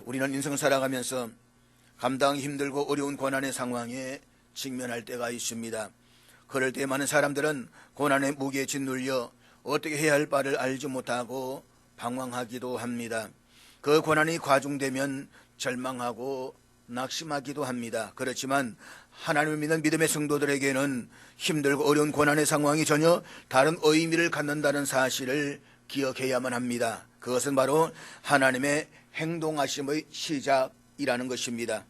우리는 인생 살아가면서 감당하기 힘들고 어려운 고난의 상황에 직면할 때가 있습니다. 그럴 때 많은 사람들은 고난의 무게에 짓눌려 어떻게 해야 할 바를 알지 못하고 방황하기도 합니다. 그 고난이 과중되면 절망하고 낙심하기도 합니다. 그렇지만 하나님을 믿는 믿음의 성도들에게는 힘들고 어려운 고난의 상황이 전혀 다른 의미를 갖는다는 사실을 기억해야만 합니다. 그것은 바로 하나님의 행동하심의 시작이라는 것입니다.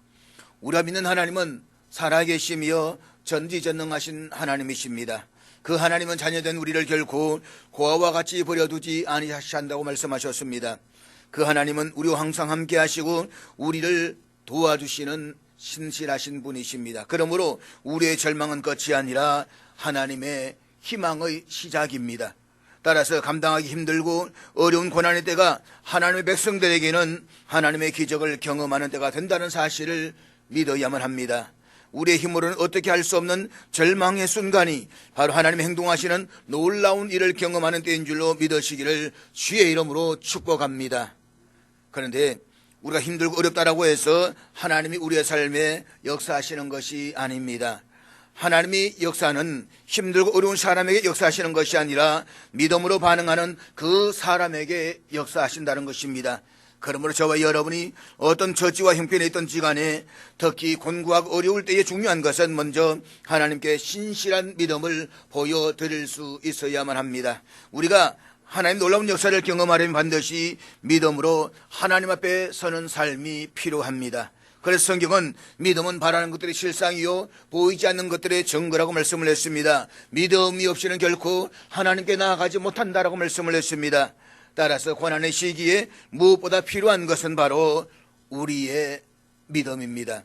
우리가 믿는 하나님은 살아계시며 전지전능하신 하나님이십니다. 그 하나님은 자녀된 우리를 결코 고아와 같이 버려두지 아니하신다고 말씀하셨습니다. 그 하나님은 우리와 항상 함께 하시고 우리를 도와주시는 신실하신 분이십니다. 그러므로 우리의 절망은 끝이 아니라 하나님의 희망의 시작입니다. 따라서 감당하기 힘들고 어려운 고난의 때가 하나님의 백성들에게는 하나님의 기적을 경험하는 때가 된다는 사실을 믿어야만 합니다. 우리의 힘으로는 어떻게 할 수 없는 절망의 순간이 바로 하나님의 행동하시는 놀라운 일을 경험하는 때인 줄로 믿으시기를 주의 이름으로 축복합니다. 그런데 우리가 힘들고 어렵다라고 해서 하나님이 우리의 삶에 역사하시는 것이 아닙니다. 하나님이 역사는 힘들고 어려운 사람에게 역사하시는 것이 아니라 믿음으로 반응하는 그 사람에게 역사하신다는 것입니다. 그러므로 저와 여러분이 어떤 처지와 형편에 있든지 간에 특히 곤고하고 어려울 때에 중요한 것은 먼저 하나님께 신실한 믿음을 보여드릴 수 있어야만 합니다. 우리가 하나님 놀라운 역사를 경험하려면 반드시 믿음으로 하나님 앞에 서는 삶이 필요합니다. 그래서 성경은 믿음은 바라는 것들의 실상이요 보이지 않는 것들의 증거라고 말씀을 했습니다. 믿음이 없이는 결코 하나님께 나아가지 못한다라고 말씀을 했습니다. 따라서 고난의 시기에 무엇보다 필요한 것은 바로 우리의 믿음입니다.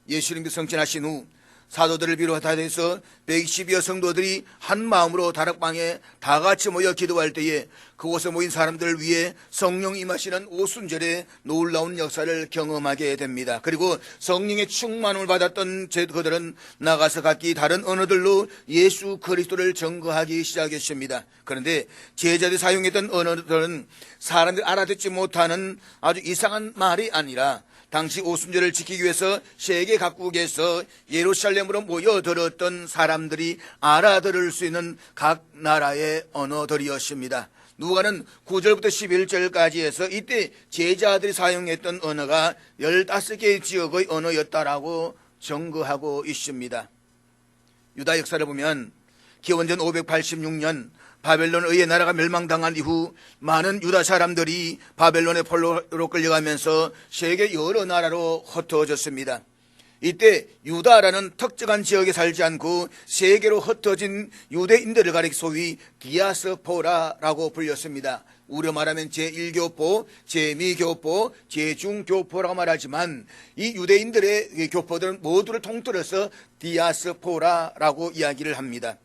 예수님이 성천하신 후 사도들을 비롯해서 120여 성도들이 한 마음으로 다락방에 다 같이 모여 기도할 때에 그곳에 모인 사람들을 위해 성령 임하시는 오순절의 놀라운 역사를 경험하게 됩니다. 그리고 성령의 충만을 받았던 그들은 나가서 각기 다른 언어들로 예수 그리스도를 증거하기 시작했습니다. 그런데 제자들이 사용했던 언어들은 사람들이 알아듣지 못하는 아주 이상한 말이 아니라 당시 오순절을 지키기 위해서 세계 각국에서 예루살렘으로 모여들었던 사람들이 알아들을 수 있는 각 나라의 언어들이었습니다. 누가는 9절부터 11절까지 해서 이때 제자들이 사용했던 언어가 15개의 지역의 언어였다라고 증거하고 있습니다. 유다 역사를 보면 기원전 586년 바벨론에 의해 나라가 멸망당한 이후 많은 유다 사람들이 바벨론의 포로로 끌려가면서 세계 여러 나라로 흩어졌습니다. 이때 유다라는 특정한 지역에 살지 않고 세계로 흩어진 유대인들을 가리켜 소위 디아스포라라고 불렸습니다. 우리로 말하면 제1교포, 제2교포, 제 중교포라고 말하지만 이 유대인들의 교포들은 모두를 통틀어서 디아스포라라고 이야기를 합니다.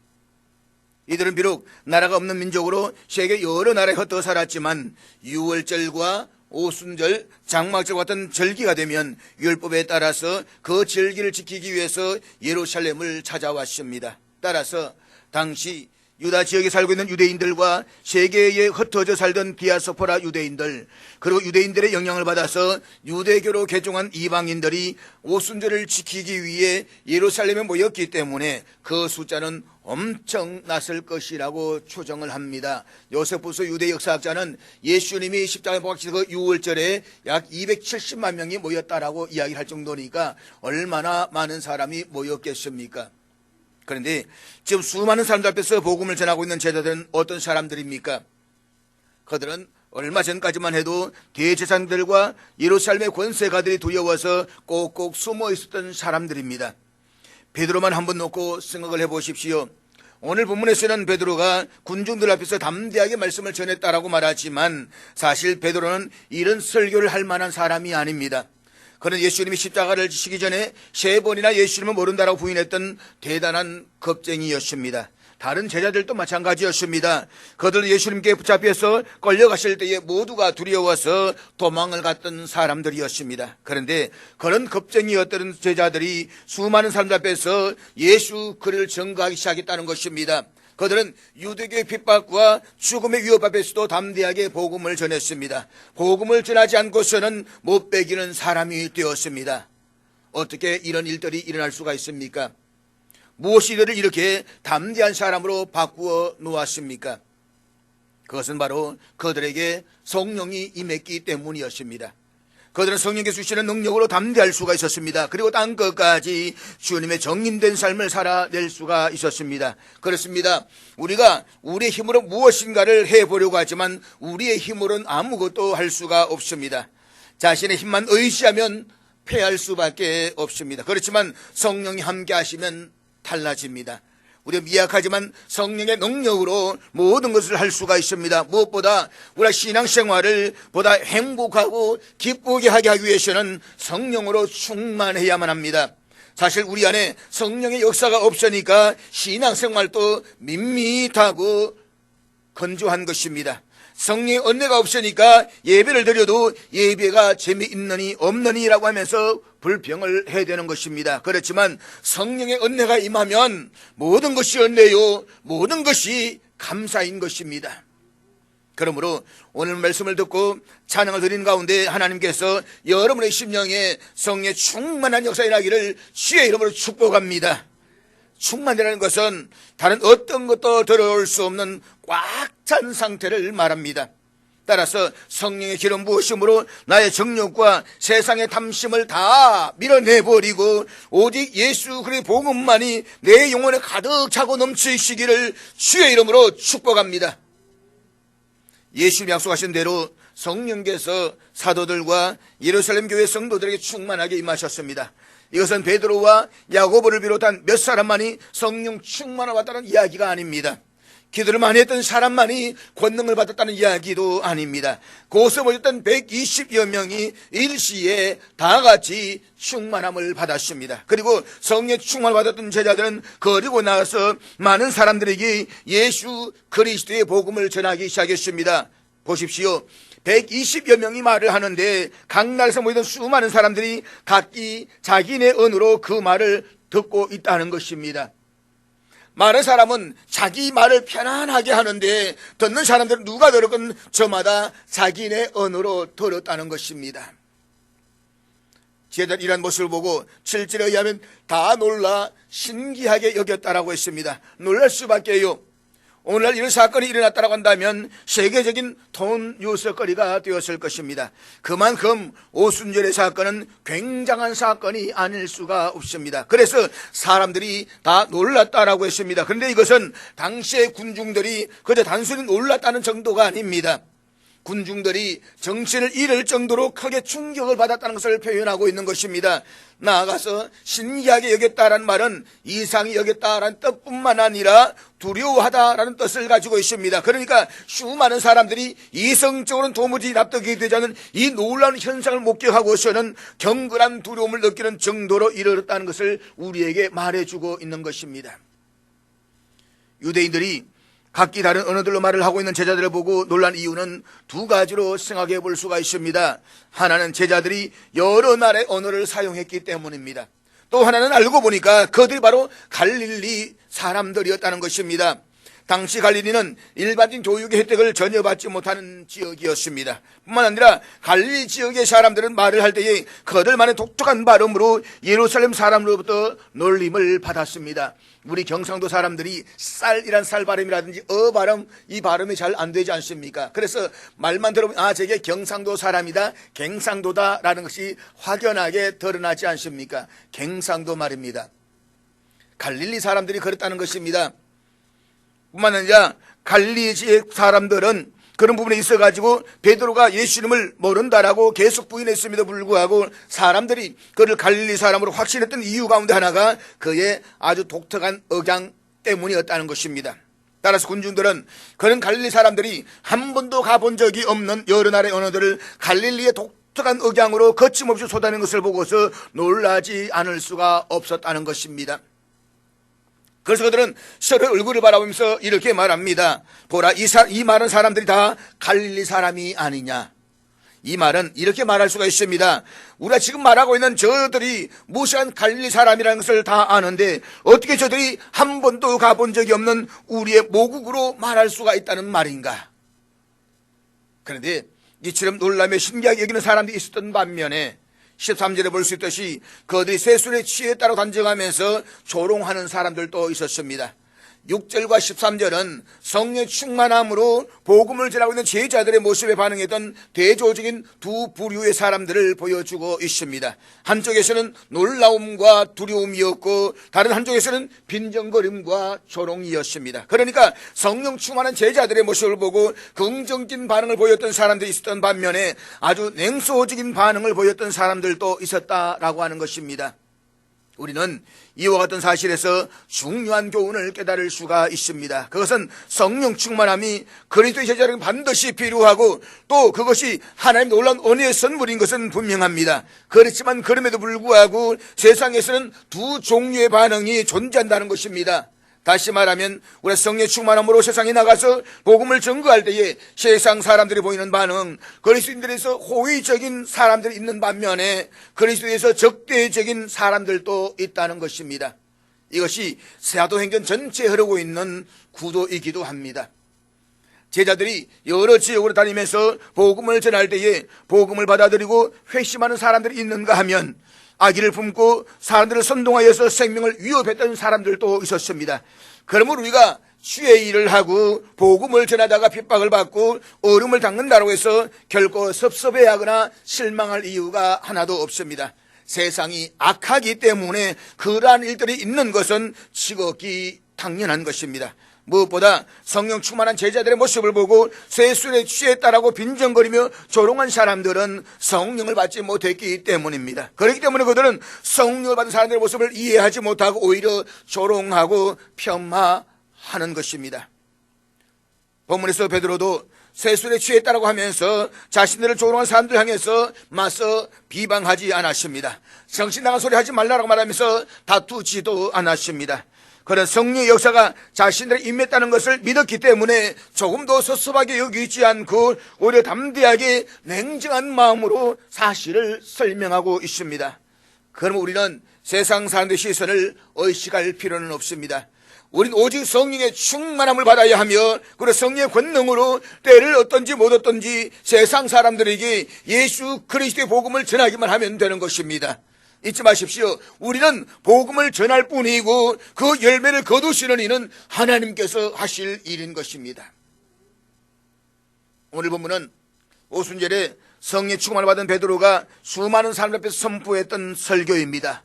이들은 비록 나라가 없는 민족으로 세계 여러 나라에 흩어져 살았지만 유월절과 오순절, 장막절 같은 절기가 되면 율법에 따라서 그 절기를 지키기 위해서 예루살렘을 찾아왔습니다. 따라서 당시 유다 지역에 살고 있는 유대인들과 세계에 흩어져 살던 디아스포라 유대인들, 그리고 유대인들의 영향을 받아서 유대교로 개종한 이방인들이 오순절을 지키기 위해 예루살렘에 모였기 때문에 그 숫자는 엄청났을 것이라고 추정을 합니다. 요세푸스 유대 역사학자는 예수님이 십자가에 못 박히신 그 6월절에 약 270만 명이 모였다라고 이야기를 할 정도니까 얼마나 많은 사람이 모였겠습니까? 그런데 지금 수많은 사람들 앞에서 복음을 전하고 있는 제자들은 어떤 사람들입니까? 그들은 얼마 전까지만 해도 대제사장들과 예루살렘의 권세가들이 두려워서 꼭꼭 숨어 있었던 사람들입니다. 베드로만 한번 놓고 생각을 해보십시오. 오늘 본문에서는 베드로가 군중들 앞에서 담대하게 말씀을 전했다라고 말하지만 사실 베드로는 이런 설교를 할 만한 사람이 아닙니다. 그는 예수님이 십자가를 지시기 전에 3번이나 예수님을 모른다라고 부인했던 대단한 겁쟁이였습니다. 다른 제자들도 마찬가지였습니다. 그들은 예수님께 붙잡혀서 끌려가실 때에 모두가 두려워서 도망을 갔던 사람들이었습니다. 그런데 그런 겁쟁이였던 제자들이 수많은 사람들 앞에서 예수 그리스도를 증거하기 시작했다는 것입니다. 그들은 유대교의 핍박과 죽음의 위협 앞에서도 담대하게 복음을 전했습니다. 복음을 전하지 않고서는 못 베기는 사람이 되었습니다. 어떻게 이런 일들이 일어날 수가 있습니까? 무엇이 이들을 이렇게 담대한 사람으로 바꾸어 놓았습니까? 그것은 바로 그들에게 성령이 임했기 때문이었습니다. 그들은 성령께 주시는 능력으로 담대할 수가 있었습니다. 그리고 땅 끝까지 주님의 정인된 삶을 살아낼 수가 있었습니다. 그렇습니다. 우리가 우리의 힘으로 무엇인가를 해보려고 하지만 우리의 힘으로는 아무것도 할 수가 없습니다. 자신의 힘만 의지하면 패할 수밖에 없습니다. 그렇지만 성령이 함께 하시면 달라집니다. 우리가 미약하지만 성령의 능력으로 모든 것을 할 수가 있습니다. 무엇보다 우리가 신앙생활을 보다 행복하고 기쁘게 하게 하기 위해서는 성령으로 충만해야만 합니다. 사실 우리 안에 성령의 역사가 없으니까 신앙생활도 밋밋하고 건조한 것입니다. 성령의 은혜가 없으니까 예배를 드려도 예배가 재미있느니 없느니라고 하면서 불평을 해야 되는 것입니다. 그렇지만 성령의 은혜가 임하면 모든 것이 은혜요, 모든 것이 감사인 것입니다. 그러므로 오늘 말씀을 듣고 찬양을 드리는 가운데 하나님께서 여러분의 심령에 성령의 충만한 역사 일하기를 주의 이름으로 축복합니다. 충만이라는 것은 다른 어떤 것도 들어올 수 없는 꽉 찬 상태를 말합니다. 따라서 성령의 기름 부으심으로 나의 정욕과 세상의 탐심을 다 밀어내버리고 오직 예수 그리스도의 복음만이 내 영혼에 가득 차고 넘치시기를 주의 이름으로 축복합니다. 예수님이 약속하신 대로 성령께서 사도들과 예루살렘 교회 성도들에게 충만하게 임하셨습니다. 이것은 베드로와 야고보를 비롯한 몇 사람만이 성령 충만을 받았다는 이야기가 아닙니다. 기도를 많이 했던 사람만이 권능을 받았다는 이야기도 아닙니다. 고서 모였던 120여 명이 일시에 다 같이 충만함을 받았습니다. 그리고 성령 충만을 받았던 제자들은 거리고 나가서 많은 사람들에게 예수 그리스도의 복음을 전하기 시작했습니다. 보십시오. 120여 명이 말을 하는데 각 나라에서 모이던 수많은 사람들이 각기 자기네 언어로 그 말을 듣고 있다는 것입니다. 많은 사람은 자기 말을 편안하게 하는데 듣는 사람들은 누가 들었건 저마다 자기네 언어로 들었다는 것입니다. 제자들 이런 모습을 보고 7절에 의하면 다 놀라 신기하게 여겼다라고 했습니다. 놀랄 수밖에요. 오늘날 이런 사건이 일어났다고 한다면 세계적인 돈 뉴스거리가 되었을 것입니다. 그만큼 오순절의 사건은 굉장한 사건이 아닐 수가 없습니다. 그래서 사람들이 다 놀랐다라고 했습니다. 그런데 이것은 당시의 군중들이 그저 단순히 놀랐다는 정도가 아닙니다. 군중들이 정신을 잃을 정도로 크게 충격을 받았다는 것을 표현하고 있는 것입니다. 나아가서 신기하게 여겼다라는 말은 이상히 여겼다라는 뜻뿐만 아니라 두려워하다라는 뜻을 가지고 있습니다. 그러니까 수많은 사람들이 이성적으로는 도무지 납득이 되지 않는 이 놀라운 현상을 목격하고서는 경건한 두려움을 느끼는 정도로 이르렀다는 것을 우리에게 말해주고 있는 것입니다. 유대인들이 각기 다른 언어들로 말을 하고 있는 제자들을 보고 놀란 이유는 두 가지로 생각해 볼 수가 있습니다. 하나는 제자들이 여러 나라의 언어를 사용했기 때문입니다. 또 하나는 알고 보니까 그들이 바로 갈릴리 사람들이었다는 것입니다. 당시 갈릴리는 일반적인 교육의 혜택을 전혀 받지 못하는 지역이었습니다. 뿐만 아니라 갈릴리 지역의 사람들은 말을 할 때에 그들만의 독특한 발음으로 예루살렘 사람으로부터 놀림을 받았습니다. 우리 경상도 사람들이 쌀이란 쌀 발음이라든지 발음, 이 발음이 잘 안 되지 않습니까? 그래서 말만 들어보면 저게 경상도 사람이다, 갱상도다 라는 것이 확연하게 드러나지 않습니까? 갱상도 말입니다. 갈릴리 사람들이 그랬다는 것입니다. 뿐만 아니라 갈릴리 지역 사람들은 그런 부분에 있어가지고 베드로가 예수님을 모른다라고 계속 부인했음에도 불구하고 사람들이 그를 갈릴리 사람으로 확신했던 이유 가운데 하나가 그의 아주 독특한 억양 때문이었다는 것입니다. 따라서 군중들은 그런 갈릴리 사람들이 한 번도 가본 적이 없는 여러 나라의 언어들을 갈릴리의 독특한 억양으로 거침없이 쏟아내는 것을 보고서 놀라지 않을 수가 없었다는 것입니다. 그래서 그들은 서로 얼굴을 바라보면서 이렇게 말합니다. 보라, 이 많은 사람들이 다 갈릴리 사람이 아니냐. 이 말은 이렇게 말할 수가 있습니다. 우리가 지금 말하고 있는 저들이 무시한 갈릴리 사람이라는 것을 다 아는데 어떻게 저들이 한 번도 가본 적이 없는 우리의 모국으로 말할 수가 있다는 말인가? 그런데 이처럼 놀라며 신기하게 여기는 사람들이 있었던 반면에 13절에 볼 수 있듯이 그들이 세술에 취했다고 단정하면서 조롱하는 사람들도 있었습니다. 6절과 13절은 성령의 충만함으로 복음을 전하고 있는 제자들의 모습에 반응했던 대조적인 두 부류의 사람들을 보여주고 있습니다. 한쪽에서는 놀라움과 두려움이었고 다른 한쪽에서는 빈정거림과 조롱이었습니다. 그러니까 성령 충만한 제자들의 모습을 보고 긍정적인 반응을 보였던 사람들이 있었던 반면에 아주 냉소적인 반응을 보였던 사람들도 있었다라고 하는 것입니다. 우리는 이와 같은 사실에서 중요한 교훈을 깨달을 수가 있습니다. 그것은 성령 충만함이 그리스도의 제자에게 반드시 필요하고 또 그것이 하나님 놀라운 은혜의 선물인 것은 분명합니다. 그렇지만 그럼에도 불구하고 세상에서는 두 종류의 반응이 존재한다는 것입니다. 다시 말하면 우리가 성령의 충만함으로 세상에 나가서 복음을 전거할 때에 세상 사람들이 보이는 반응, 그리스도인들에서 호의적인 사람들이 있는 반면에 그리스도에서 적대적인 사람들도 있다는 것입니다. 이것이 사도행전 전체에 흐르고 있는 구도이기도 합니다. 제자들이 여러 지역으로 다니면서 복음을 전할 때에 복음을 받아들이고 회심하는 사람들이 있는가 하면 악의를 품고 사람들을 선동하여서 생명을 위협했던 사람들도 있었습니다. 그러므로 우리가 주의 일을 하고 복음을 전하다가 핍박을 받고 어려움을 당한다고 해서 결코 섭섭해하거나 실망할 이유가 하나도 없습니다. 세상이 악하기 때문에 그러한 일들이 있는 것은 지극히 당연한 것입니다. 무엇보다 성령 충만한 제자들의 모습을 보고 쇠술에 취했다라고 빈정거리며 조롱한 사람들은 성령을 받지 못했기 때문입니다. 그렇기 때문에 그들은 성령을 받은 사람들의 모습을 이해하지 못하고 오히려 조롱하고 폄하하는 것입니다. 본문에서 베드로도 쇠술에 취했다라고 하면서 자신들을 조롱한 사람들 향해서 맞서 비방하지 않았습니다. 정신 나간 소리 하지 말라고 말하면서 다투지도 않았습니다. 그런 성령의 역사가 자신들의 임했다는 것을 믿었기 때문에 조금도 섭섭하게 여기지 않고 오히려 담대하게 냉정한 마음으로 사실을 설명하고 있습니다. 그럼 우리는 세상 사람들의 시선을 의식할 필요는 없습니다. 우리는 오직 성령의 충만함을 받아야 하며 그리고 성령의 권능으로 때를 얻든지 못 얻든지 세상 사람들에게 예수 그리스도의 복음을 전하기만 하면 되는 것입니다. 잊지 마십시오. 우리는 복음을 전할 뿐이고 그 열매를 거두시는 이는 하나님께서 하실 일인 것입니다. 오늘 본문은 오순절에 성령의 충만을 받은 베드로가 수많은 사람들 앞에서 선포했던 설교입니다.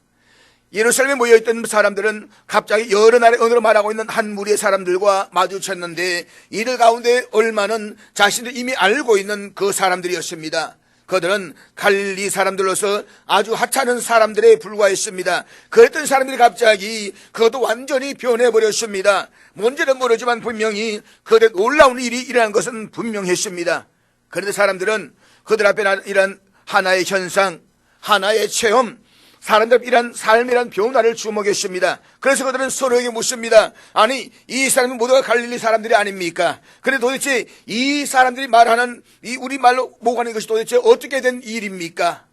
예루살렘에 모여있던 사람들은 갑자기 여러 나라의 언어로 말하고 있는 한 무리의 사람들과 마주쳤는데 이들 가운데 얼마는 자신들 이미 알고 있는 그 사람들이었습니다. 그들은 갈릴리 사람들로서 아주 하찮은 사람들에 불과했습니다. 그랬던 사람들이 갑자기 그것도 완전히 변해버렸습니다. 뭔지는 모르지만 분명히 그들의 놀라운 일이 일어난 것은 분명했습니다. 그런데 사람들은 그들 앞에 이런 하나의 현상, 하나의 체험, 사람들 이런 삶이란 변화를 주목했습니다. 그래서 그들은 서로에게 묻습니다. 아니 이 사람은 모두가 갈릴리 사람들이 아닙니까? 그런데 도대체 이 사람들이 말하는 이 우리말로 모가는 것이 도대체 어떻게 된 일입니까?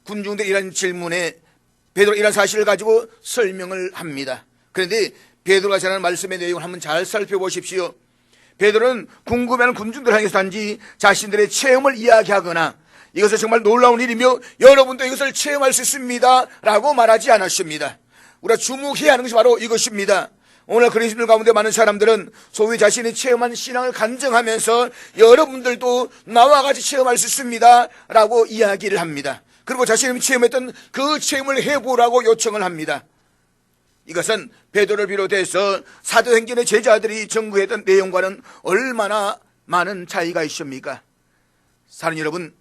군중들이 이런 질문에 베드로가 이런 사실을 가지고 설명을 합니다. 그런데 베드로가 전하는 말씀의 내용을 한번 잘 살펴보십시오. 베드로는 궁금해하는 군중들 향해서 단지 자신들의 체험을 이야기하거나 이것은 정말 놀라운 일이며 여러분도 이것을 체험할 수 있습니다 라고 말하지 않았습니다. 우리가 주목해야 하는 것이 바로 이것입니다. 오늘 그리스도인들 가운데 많은 사람들은 소위 자신이 체험한 신앙을 간증하면서 여러분들도 나와 같이 체험할 수 있습니다 라고 이야기를 합니다. 그리고 자신이 체험했던 그 체험을 해보라고 요청을 합니다. 이것은 베드로를 비롯해서 사도행전의 제자들이 전구했던 내용과는 얼마나 많은 차이가 있습니까? 사랑하는 여러분,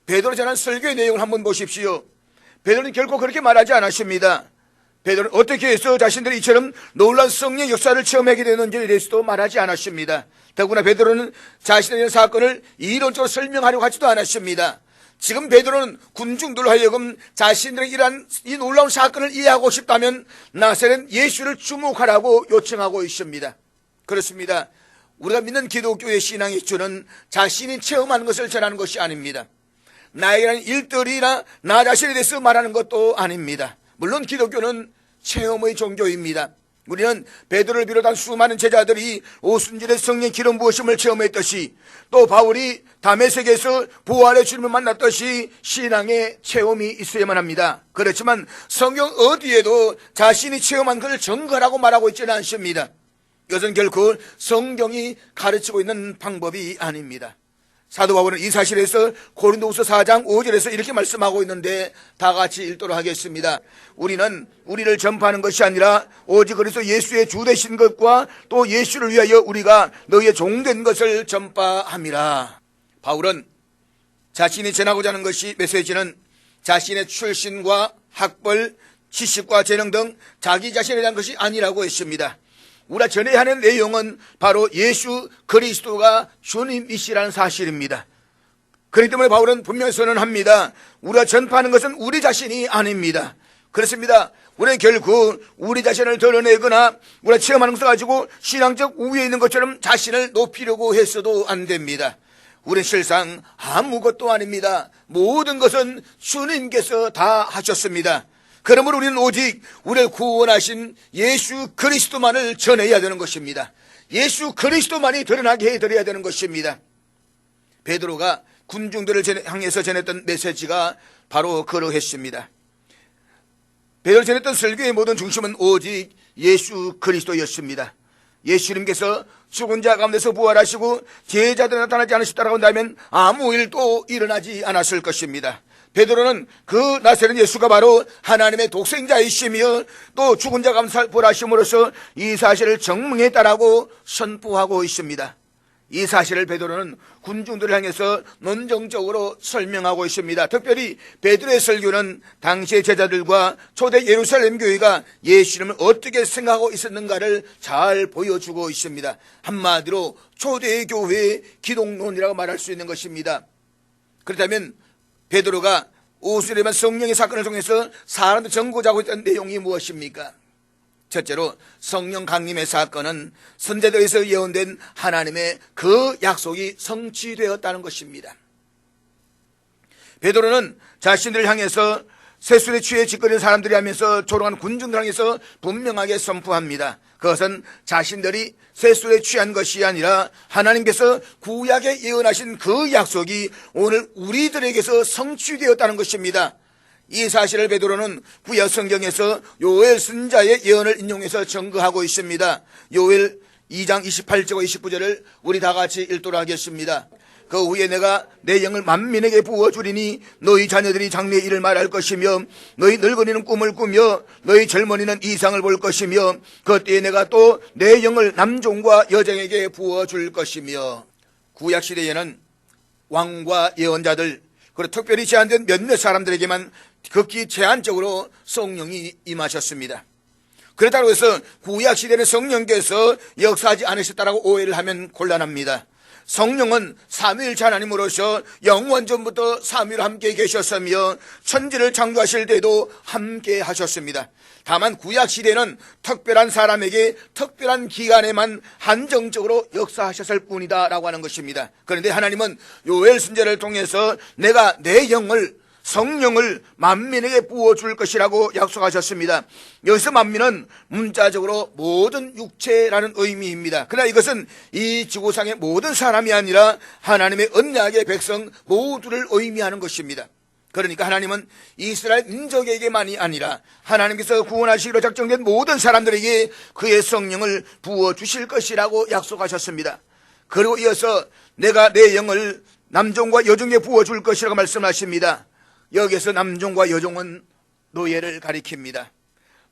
베드로 전한 설교의 내용을 한번 보십시오. 베드로는 결코 그렇게 말하지 않았습니다. 베드로는 어떻게 해서 자신들이 이처럼 놀라운 성령 역사를 체험하게 되는지에 대해서도 말하지 않았습니다. 더구나 베드로는 자신의 사건을 이론적으로 설명하려고 하지도 않았습니다. 지금 베드로는 군중들로 하여금 자신들의 이러한 이 놀라운 사건을 이해하고 싶다면 나사렛 예수를 주목하라고 요청하고 있습니다. 그렇습니다. 우리가 믿는 기독교의 신앙의 기초는 자신이 체험하는 것을 전하는 것이 아닙니다. 나에게는 일들이나 나 자신에 대해서 말하는 것도 아닙니다. 물론 기독교는 체험의 종교입니다. 우리는 베드로를 비롯한 수많은 제자들이 오순절에 성령 기름 부으심을 체험했듯이, 또 바울이 다메섹에서 부활의 주님을 만났듯이 신앙의 체험이 있어야만 합니다. 그렇지만 성경 어디에도 자신이 체험한 것을 증거라고 말하고 있지는 않습니다. 이것은 결코 성경이 가르치고 있는 방법이 아닙니다. 사도 바울은 이 사실에서 고린도후서 4장 5절에서 이렇게 말씀하고 있는데 다 같이 읽도록 하겠습니다. 우리는 우리를 전파하는 것이 아니라 오직 그리스도 예수의 주 되신 것과 또 예수를 위하여 우리가 너희의 종된 것을 전파함이라. 바울은 자신이 전하고자 하는 것이 메시지는 자신의 출신과 학벌, 지식과 재능 등 자기 자신에 대한 것이 아니라고 했습니다. 우리가 전해야 하는 내용은 바로 예수 그리스도가 주님이시라는 사실입니다. 그렇기 때문에 바울은 분명히 선언합니다. 우리가 전파하는 것은 우리 자신이 아닙니다. 그렇습니다. 우리는 결국 우리 자신을 드러내거나 우리가 체험하는 것을 가지고 신앙적 우위에 있는 것처럼 자신을 높이려고 해서도 안 됩니다. 우리는 실상 아무것도 아닙니다. 모든 것은 주님께서 다 하셨습니다. 그러므로 우리는 오직 우리를 구원하신 예수 그리스도만을 전해야 되는 것입니다. 예수 그리스도만이 드러나게 해드려야 되는 것입니다. 베드로가 군중들을 향해서 전했던 메시지가 바로 그러했습니다. 베드로가 전했던 설교의 모든 중심은 오직 예수 그리스도였습니다. 예수님께서 죽은 자 가운데서 부활하시고 제자들 나타나지 않으셨다고 한다면 아무 일도 일어나지 않았을 것입니다. 베드로는 그 나사렛 예수가 바로 하나님의 독생자이시며 또 죽은 자 가운데서 부활하심으로써 이 사실을 증명했다라고 선포하고 있습니다. 이 사실을 베드로는 군중들을 향해서 논정적으로 설명하고 있습니다. 특별히 베드로의 설교는 당시의 제자들과 초대 예루살렘 교회가 예수님을 어떻게 생각하고 있었는가를 잘 보여주고 있습니다. 한마디로 초대 교회의 기독론이라고 말할 수 있는 것입니다. 그렇다면 베드로가 오순절에만 성령의 사건을 통해서 사람들 전고자고 했던 내용이 무엇입니까? 첫째로 성령 강림의 사건은 선제도에서 예언된 하나님의 그 약속이 성취되었다는 것입니다. 베드로는 자신들을 향해서 세술에 취해 짓거리는 사람들이 하면서 조롱하는 군중들 향해서 분명하게 선포합니다. 그것은 자신들이 세술에 취한 것이 아니라 하나님께서 구약에 예언하신 그 약속이 오늘 우리들에게서 성취되었다는 것입니다. 이 사실을 베드로는 구약 성경에서 요엘 선지자의 예언을 인용해서 증거하고 있습니다. 요엘 2장 28절과 29절을 우리 다 같이 읽도록 하겠습니다. 그 후에 내가 내 영을 만민에게 부어주리니 너희 자녀들이 장래의 일을 말할 것이며 너희 늙은이는 꿈을 꾸며 너희 젊은이는 이상을 볼 것이며 그때에 내가 또 내 영을 남종과 여종에게 부어줄 것이며. 구약시대에는 왕과 예언자들 그리고 특별히 제한된 몇몇 사람들에게만 극히 제한적으로 성령이 임하셨습니다. 그렇다고 해서 구약시대는 성령께서 역사하지 않으셨다라고 오해를 하면 곤란합니다. 성령은 삼위일체 하나님으로서 영원전부터 삼위로 함께 계셨으며 천지를 창조하실 때도 함께 하셨습니다. 다만 구약시대는 특별한 사람에게 특별한 기간에만 한정적으로 역사하셨을 뿐이다 라고 하는 것입니다. 그런데 하나님은 요엘 선지자를 통해서 내가 내 영을 성령을 만민에게 부어줄 것이라고 약속하셨습니다. 여기서 만민은 문자적으로 모든 육체라는 의미입니다. 그러나 이것은 이 지구상의 모든 사람이 아니라 하나님의 언약의 백성 모두를 의미하는 것입니다. 그러니까 하나님은 이스라엘 민족에게만이 아니라 하나님께서 구원하시기로 작정된 모든 사람들에게 그의 성령을 부어주실 것이라고 약속하셨습니다. 그리고 이어서 내가 내 영을 남종과 여종에 부어줄 것이라고 말씀하십니다. 여기에서 남종과 여종은 노예를 가리킵니다.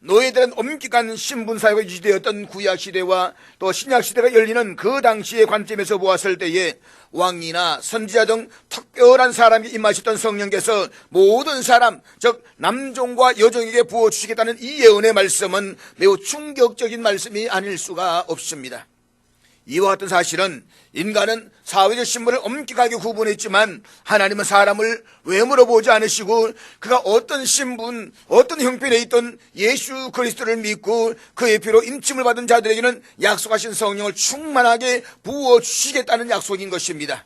노예들은 엄격한 신분사회가 유지되었던 구약시대와 또 신약시대가 열리는 그 당시의 관점에서 보았을 때에 왕이나 선지자 등 특별한 사람이 임하셨던 성령께서 모든 사람, 즉 남종과 여종에게 부어주시겠다는 이 예언의 말씀은 매우 충격적인 말씀이 아닐 수가 없습니다. 이와 같은 사실은 인간은 사회적 신분을 엄격하게 구분했지만 하나님은 사람을 왜 물어보지 않으시고 그가 어떤 신분, 어떤 형편에 있던 예수 그리스도를 믿고 그의 피로 인침을 받은 자들에게는 약속하신 성령을 충만하게 부어주시겠다는 약속인 것입니다.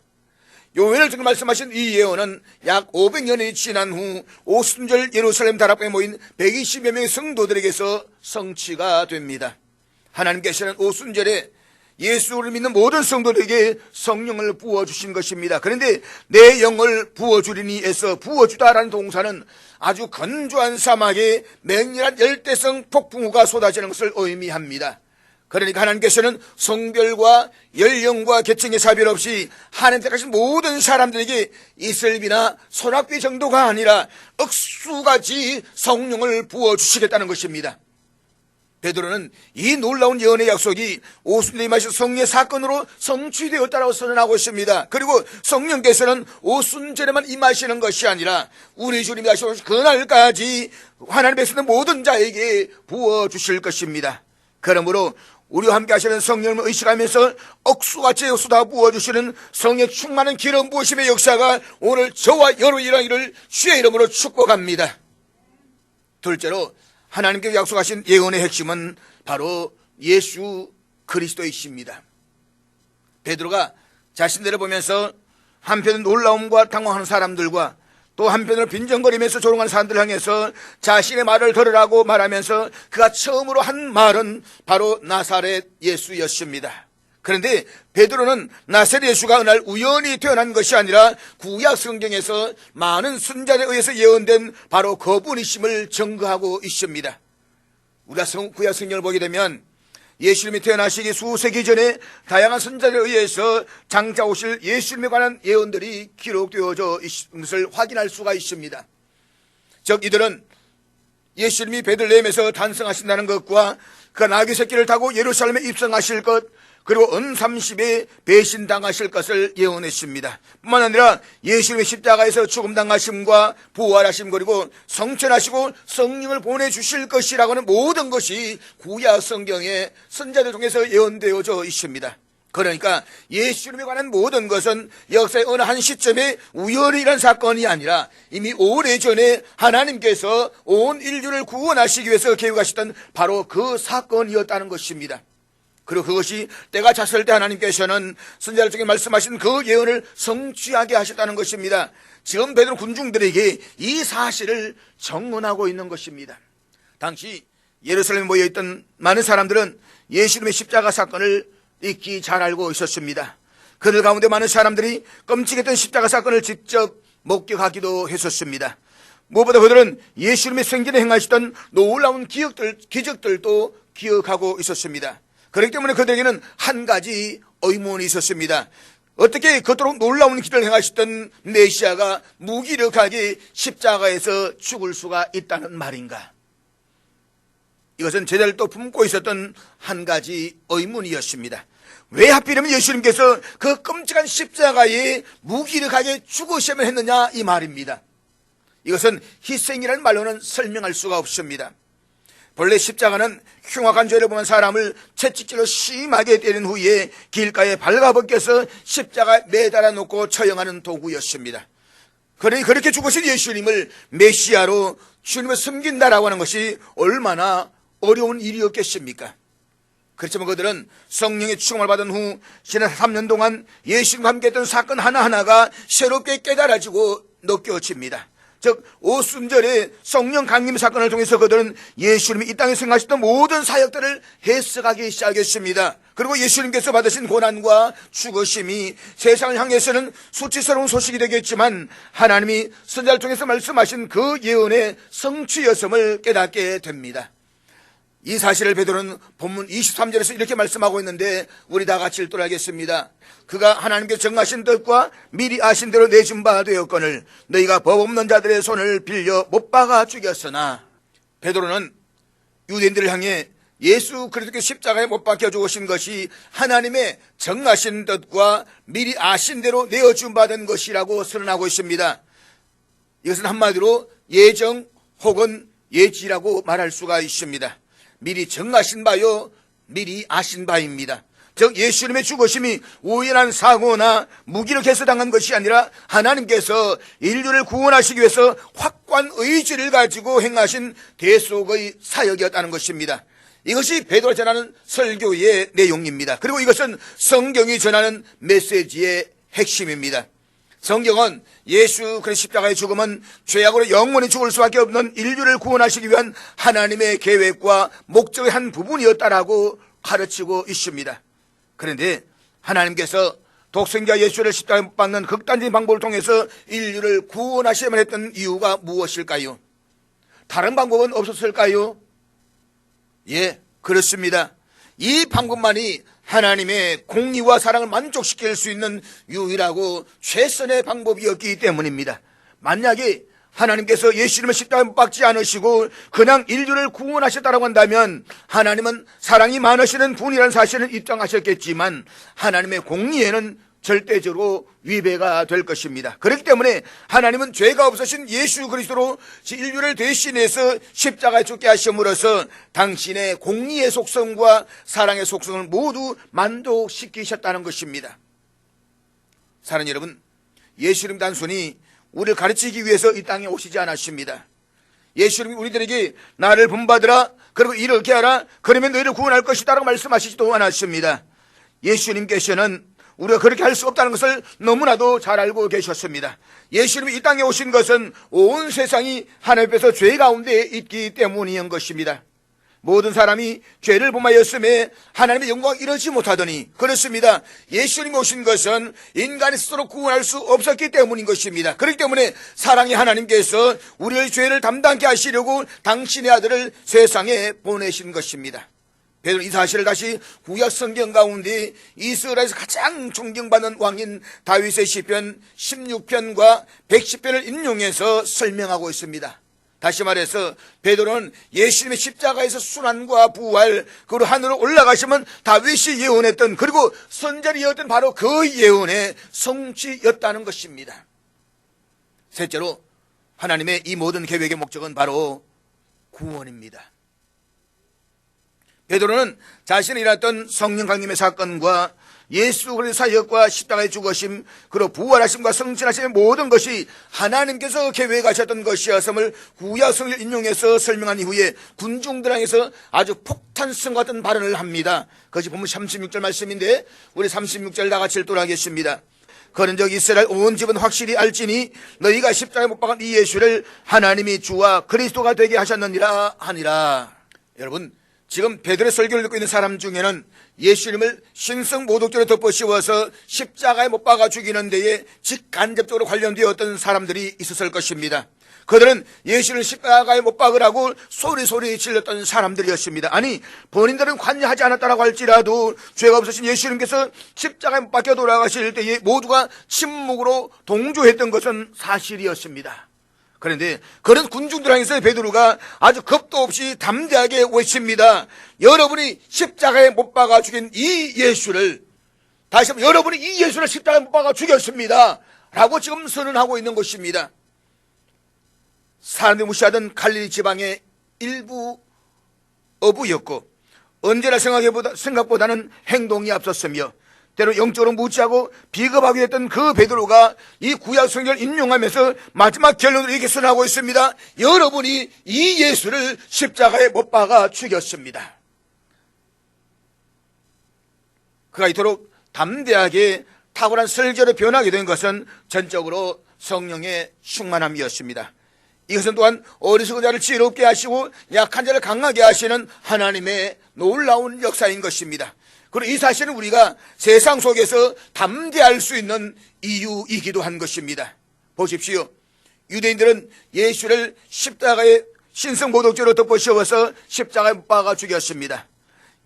요한을 통해 말씀하신 이 예언은 약 500년이 지난 후 오순절 예루살렘 다락방에 모인 120여 명의 성도들에게서 성취가 됩니다. 하나님께서는 오순절에 예수를 믿는 모든 성도들에게 성령을 부어주신 것입니다. 그런데 내 영을 부어주리니에서 부어주다라는 동사는 아주 건조한 사막에 맹렬한 열대성 폭풍우가 쏟아지는 것을 의미합니다. 그러니까 하나님께서는 성별과 연령과 계층의 차별 없이 하나님 택하신 모든 사람들에게 이슬비나 소낙비 정도가 아니라 억수같이 성령을 부어주시겠다는 것입니다. 베드로는 이 놀라운 예언의 약속이 오순절에 임하신 성령의 사건으로 성취되었다고 선언하고 있습니다. 그리고 성령께서는 오순절에만 임하시는 것이 아니라 우리 주님이 하시는 그날까지 하나님 백성들 모든 자에게 부어주실 것입니다. 그러므로 우리와 함께 하시는 성령을 의식하면서 억수같이 쏟아 부어주시는 성령의 충만한 기름 부으심의 역사가 오늘 저와 여러분이 일어나기를 주의 이름으로 축복합니다. 둘째로 하나님께서 약속하신 예언의 핵심은 바로 예수 그리스도이십니다. 베드로가 자신들을 보면서 한편은 놀라움과 당황하는 사람들과 또 한편으로 빈정거리면서 조롱하는 사람들을 향해서 자신의 말을 들으라고 말하면서 그가 처음으로 한 말은 바로 나사렛 예수였습니다. 그런데 베드로는 나사렛 예수가 그날 우연히 태어난 것이 아니라 구약 성경에서 많은 선자들에 의해서 예언된 바로 그분이심을 증거하고 있습니다. 우리가 구약 성경을 보게 되면 예수님이 태어나시기 수세기 전에 다양한 선자들에 의해서 장차 오실 예수님에 관한 예언들이 기록되어져 있는 것을 확인할 수가 있습니다. 즉 이들은 예수님이 베들레헴에서 탄생하신다는 것과 그 나귀 새끼를 타고 예루살렘에 입성하실 것, 그리고 은30에 배신당하실 것을 예언했습니다. 뿐만 아니라 예수님의 십자가에서 죽음당하심과 부활하심, 그리고 성천하시고 성령을 보내주실 것이라고 하는 모든 것이 구약 성경의 선자들 중에서 예언되어져 있습니다. 그러니까 예수님에 관한 모든 것은 역사의 어느 한 시점에 우연히 일어난 사건이 아니라 이미 오래전에 하나님께서 온 인류를 구원하시기 위해서 계획하셨던 바로 그 사건이었다는 것입니다. 그리고 그것이 때가 찼을 때 하나님께서는 선지자들 중에 말씀하신 그 예언을 성취하게 하셨다는 것입니다. 지금 베드로 군중들에게 이 사실을 정언하고 있는 것입니다. 당시 예루살렘에 모여있던 많은 사람들은 예수님의 십자가 사건을 익히 잘 알고 있었습니다. 그들 가운데 많은 사람들이 끔찍했던 십자가 사건을 직접 목격하기도 했었습니다. 무엇보다 그들은 예수님의 생전에 행하시던 놀라운 기적들도 기억하고 있었습니다. 그렇기 때문에 그들에게는 한 가지 의문이 있었습니다. 어떻게 그토록 놀라운 기적을 행하셨던 메시아가 무기력하게 십자가에서 죽을 수가 있다는 말인가? 이것은 제자들도 품고 있었던 한 가지 의문이었습니다. 왜 하필이면 예수님께서 그 끔찍한 십자가에 무기력하게 죽으셔야만 했느냐 이 말입니다. 이것은 희생이라는 말로는 설명할 수가 없습니다. 본래 십자가는 흉악한 죄를 범한 사람을 채찍질로 심하게 때린 후에 길가에 발가벗겨서 십자가에 매달아 놓고 처형하는 도구였습니다. 그러니 그렇게 죽으신 예수님을 메시아로 주님을 섬긴다라고 하는 것이 얼마나 어려운 일이었겠습니까? 그렇지만 그들은 성령의 충만을 받은 후 지난 3년 동안 예수님과 함께했던 사건 하나하나가 새롭게 깨달아지고 느껴집니다. 즉 오순절의 성령 강림 사건을 통해서 그들은 예수님이 이 땅에서 행하셨던 모든 사역들을 해석하기 시작했습니다. 그리고 예수님께서 받으신 고난과 죽으심이 세상을 향해서는 수치스러운 소식이 되겠지만 하나님이 선지자를 통해서 말씀하신 그 예언의 성취였음을 깨닫게 됩니다. 이 사실을 베드로는 본문 23절에서 이렇게 말씀하고 있는데 우리 다 같이 읽도록 하겠습니다. 그가 하나님께 정하신 뜻과 미리 아신 대로 내준 바 되었거늘 너희가 법 없는 자들의 손을 빌려 못 박아 죽였으나. 베드로는 유대인들을 향해 예수 그리스도께 십자가에 못 박혀 죽으신 것이 하나님의 정하신 뜻과 미리 아신 대로 내어준 바 된 것이라고 선언하고 있습니다. 이것은 한마디로 예정 혹은 예지라고 말할 수가 있습니다. 미리 정하신 바요, 미리 아신 바입니다. 즉 예수님의 죽으심이 우연한 사고나 무기력해서 당한 것이 아니라 하나님께서 인류를 구원하시기 위해서 확고한 의지를 가지고 행하신 대속의 사역이었다는 것입니다. 이것이 베드로가 전하는 설교의 내용입니다. 그리고 이것은 성경이 전하는 메시지의 핵심입니다. 성경은 예수 그리스도의 십자가의 죽음은 죄악으로 영원히 죽을 수밖에 없는 인류를 구원하시기 위한 하나님의 계획과 목적의 한 부분이었다라고 가르치고 있습니다. 그런데 하나님께서 독생자 예수를 십자가에 못 박는 극단적인 방법을 통해서 인류를 구원하셔야만 했던 이유가 무엇일까요? 다른 방법은 없었을까요? 예, 그렇습니다. 이 방법만이 하나님의 공의와 사랑을 만족시킬 수 있는 유일하고 최선의 방법이었기 때문입니다. 만약에 하나님께서 예수님을 십자가에 못 박지 않으시고 그냥 인류를 구원하셨다고 한다면 하나님은 사랑이 많으시는 분이라는 사실은 입증하셨겠지만 하나님의 공의에는 절대적으로 위배가 될 것입니다. 그렇기 때문에 하나님은 죄가 없으신 예수 그리스도로 인류를 대신해서 십자가에 죽게 하심으로써 당신의 공의의 속성과 사랑의 속성을 모두 만족시키셨다는 것입니다. 사랑하는 여러분, 예수님 단순히 우리를 가르치기 위해서 이 땅에 오시지 않았습니다. 예수님이 우리들에게 나를 본받으라, 그리고 이렇게 하라, 그러면 너희를 구원할 것이다 라고 말씀하시지도 않았습니다. 예수님께서는 우리가 그렇게 할 수 없다는 것을 너무나도 잘 알고 계셨습니다. 예수님이 이 땅에 오신 것은 온 세상이 하나님 앞에서 죄 가운데 있기 때문인 것입니다. 모든 사람이 죄를 범하였음에 하나님의 영광을 이루지 못하더니, 그렇습니다. 예수님이 오신 것은 인간이 스스로 구원할 수 없었기 때문인 것입니다. 그렇기 때문에 사랑의 하나님께서 우리의 죄를 담당케 하시려고 당신의 아들을 세상에 보내신 것입니다. 베드로 이 사실을 다시 구약 성경 가운데 이스라엘에서 가장 존경받는 왕인 다윗의 시편 16편과 110편을 인용해서 설명하고 있습니다. 다시 말해서 베드로는 예수님의 십자가에서 순환과 부활, 그리고 하늘로 올라가시면 다윗이 예언했던, 그리고 선절이 이었던 바로 그 예언의 성취였다는 것입니다. 셋째로 하나님의 이 모든 계획의 목적은 바로 구원입니다. 베드로는 자신이 일어났던 성령 강림의 사건과 예수 그리스도의 사역과 십자가의 죽으심, 그리고 부활하심과 성취하심의 모든 것이 하나님께서 계획하셨던 것이었음을 구약 성경을 인용해서 설명한 이후에 군중들에게서 아주 폭탄성 같은 발언을 합니다. 그것이 본문 36절 말씀인데 우리 36절 다 같이 읽도록 하겠습니다. 그런즉 이스라엘 온 집은 확실히 알지니 너희가 십자가에 못 박은 이 예수를 하나님이 주와 그리스도가 되게 하셨느니라 하니라. 여러분, 지금 베드로의 설교를 듣고 있는 사람 중에는 예수님을 신성 모독죄로 덮어씌워서 십자가에 못 박아 죽이는 데에 직간접적으로 관련되었던 사람들이 있었을 것입니다. 그들은 예수를 십자가에 못 박으라고 소리 질렀던 사람들이었습니다. 아니, 본인들은 관여하지 않았다라고 할지라도 죄가 없으신 예수님께서 십자가에 못 박혀 돌아가실 때에 모두가 침묵으로 동조했던 것은 사실이었습니다. 그런데 그런 군중들 향해서 베드로가 아주 겁도 없이 담대하게 외칩니다. 여러분이 십자가에 못 박아 죽인 이 예수를, 다시 한번 여러분이 이 예수를 십자가에 못 박아 죽였습니다 라고 지금 선언하고 있는 것입니다. 사람들이 무시하던 갈릴리 지방의 일부 어부였고 언제나 생각보다는 행동이 앞섰으며 때로 영적으로 무지하고 비겁하게 했던 그 베드로가 이 구약 성경을 인용하면서 마지막 결론을 이렇게 선언하고 있습니다. 여러분이 이 예수를 십자가에 못 박아 죽였습니다. 그가 이토록 담대하게 탁월한 설교로 변하게 된 것은 전적으로 성령의 충만함이었습니다. 이것은 또한 어리석은 자를 지혜롭게 하시고 약한 자를 강하게 하시는 하나님의 놀라운 역사인 것입니다. 그리고 이 사실은 우리가 세상 속에서 담대할 수 있는 이유이기도 한 것입니다. 보십시오. 유대인들은 예수를 십자가에 신성모독죄로 덮어씌워서 십자가에 못 박아 죽였습니다.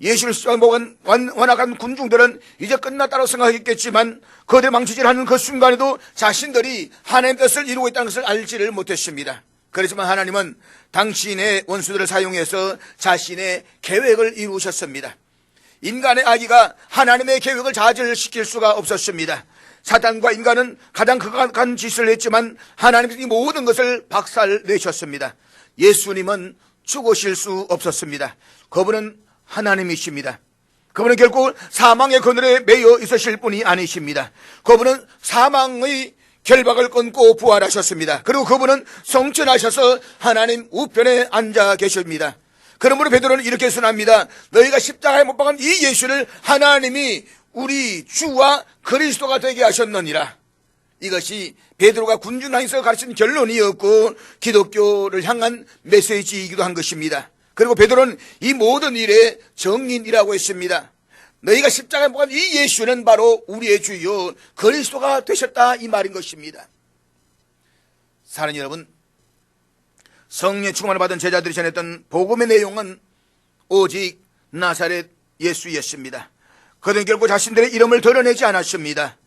예수를 십자가에 못 완악한 군중들은 이제 끝났다고 생각했겠지만 거대 망치질하는 그 순간에도 자신들이 하나님의 뜻을 이루고 있다는 것을 알지를 못했습니다. 그렇지만 하나님은 당신의 원수들을 사용해서 자신의 계획을 이루셨습니다. 인간의 악의가 하나님의 계획을 좌절시킬 수가 없었습니다. 사탄과 인간은 가장 극악한 짓을 했지만 하나님께서 이 모든 것을 박살내셨습니다. 예수님은 죽으실 수 없었습니다. 그분은 하나님이십니다. 그분은 결국 사망의 그늘에 매여 있으실 분이 아니십니다. 그분은 사망의 결박을 끊고 부활하셨습니다. 그리고 그분은 성천하셔서 하나님 우편에 앉아 계십니다. 그러므로 베드로는 이렇게 선합니다. 너희가 십자가에 못 박은 이 예수를 하나님이 우리 주와 그리스도가 되게 하셨느니라. 이것이 베드로가 군중항에서 가르친 결론이었고 기독교를 향한 메시지이기도 한 것입니다. 그리고 베드로는 이 모든 일의 정인이라고 했습니다. 너희가 십자가에 못 박은 이 예수는 바로 우리의 주요 그리스도가 되셨다, 이 말인 것입니다. 사랑하는 여러분, 성령의 충만을 받은 제자들이 전했던 복음의 내용은 오직 나사렛 예수였습니다. 그들은 결국 자신들의 이름을 드러내지 않았습니다.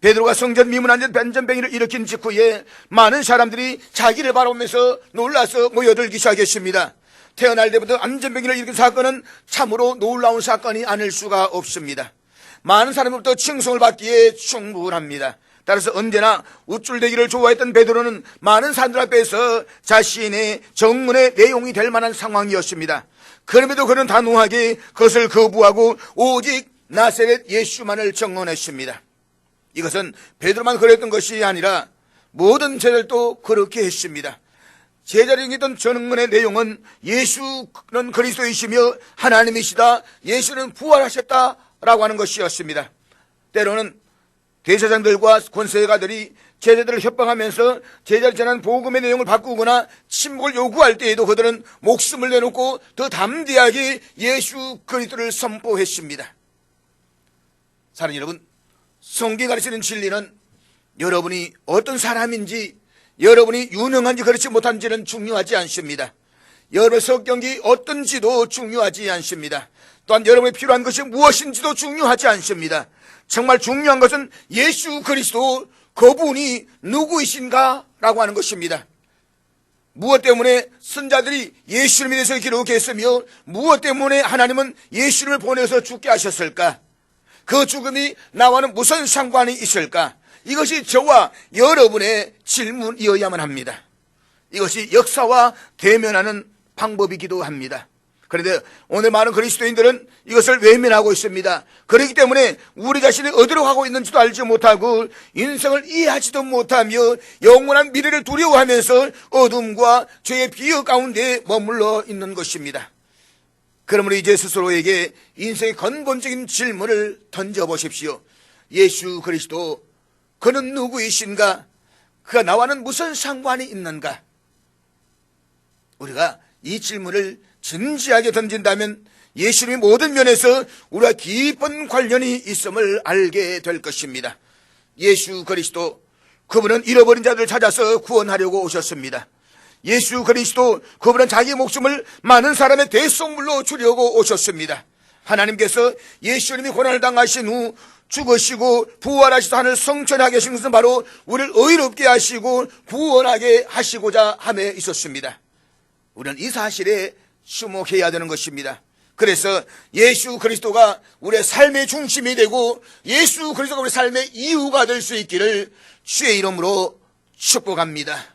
베드로가 성전 미문 안전 변전뱅이를 일으킨 직후에 많은 사람들이 자기를 바라보면서 놀라서 모여들기 시작했습니다. 태어날 때부터 안전뱅이를 일으킨 사건은 참으로 놀라운 사건이 아닐 수가 없습니다. 많은 사람으로부터 칭송을 받기에 충분합니다. 따라서 언제나 우쭐대기를 좋아했던 베드로는 많은 사람들 앞에서 자신의 정문의 내용이 될 만한 상황이었습니다. 그럼에도 그는 단호하게 그것을 거부하고 오직 나사렛 예수만을 증언했습니다. 이것은 베드로만 그랬던 것이 아니라 모든 제자들도 그렇게 했습니다. 제자들이 있던 정문의 내용은 예수는 그리스도이시며 하나님이시다, 예수는 부활하셨다라고 하는 것이었습니다. 때로는 대제사장들과 권세가들이 제자들을 협박하면서 제자들이 전한 복음의 내용을 바꾸거나 침묵을 요구할 때에도 그들은 목숨을 내놓고 더 담대하게 예수 그리스도를 선포했습니다. 사랑하는 여러분, 성경이 가르치는 진리는 여러분이 어떤 사람인지, 여러분이 유능한지 그렇지 못한지는 중요하지 않습니다. 여러분의 성격이 어떤지도 중요하지 않습니다. 또한 여러분이 필요한 것이 무엇인지도 중요하지 않습니다. 정말 중요한 것은 예수 그리스도 그분이 누구이신가 라고 하는 것입니다. 무엇 때문에 선자들이 예수님에 대해서 기록했으며 무엇 때문에 하나님은 예수님을 보내서 죽게 하셨을까? 그 죽음이 나와는 무슨 상관이 있을까? 이것이 저와 여러분의 질문이어야만 합니다. 이것이 역사와 대면하는 방법이기도 합니다. 그런데 오늘 많은 그리스도인들은 이것을 외면하고 있습니다. 그렇기 때문에 우리 자신이 어디로 가고 있는지도 알지 못하고 인생을 이해하지도 못하며 영원한 미래를 두려워하면서 어둠과 죄의 비역 가운데 머물러 있는 것입니다. 그러므로 이제 스스로에게 인생의 근본적인 질문을 던져보십시오. 예수 그리스도, 그는 누구이신가? 그가 나와는 무슨 상관이 있는가? 우리가 이 질문을 진지하게 던진다면 예수님의 모든 면에서 우리가 깊은 관련이 있음을 알게 될 것입니다. 예수 그리스도, 그분은 잃어버린 자들을 찾아서 구원하려고 오셨습니다. 예수 그리스도, 그분은 자기 목숨을 많은 사람의 대속물로 주려고 오셨습니다. 하나님께서 예수님이 고난을 당하신 후 죽으시고 부활하시다 하늘 성천하게 하신 것은 바로 우리를 의롭게 하시고 구원하게 하시고자 함에 있었습니다. 우리는 이 사실에 주목해야 되는 것입니다. 그래서 예수 그리스도가 우리의 삶의 중심이 되고 예수 그리스도가 우리의 삶의 이유가 될 수 있기를 주의 이름으로 축복합니다.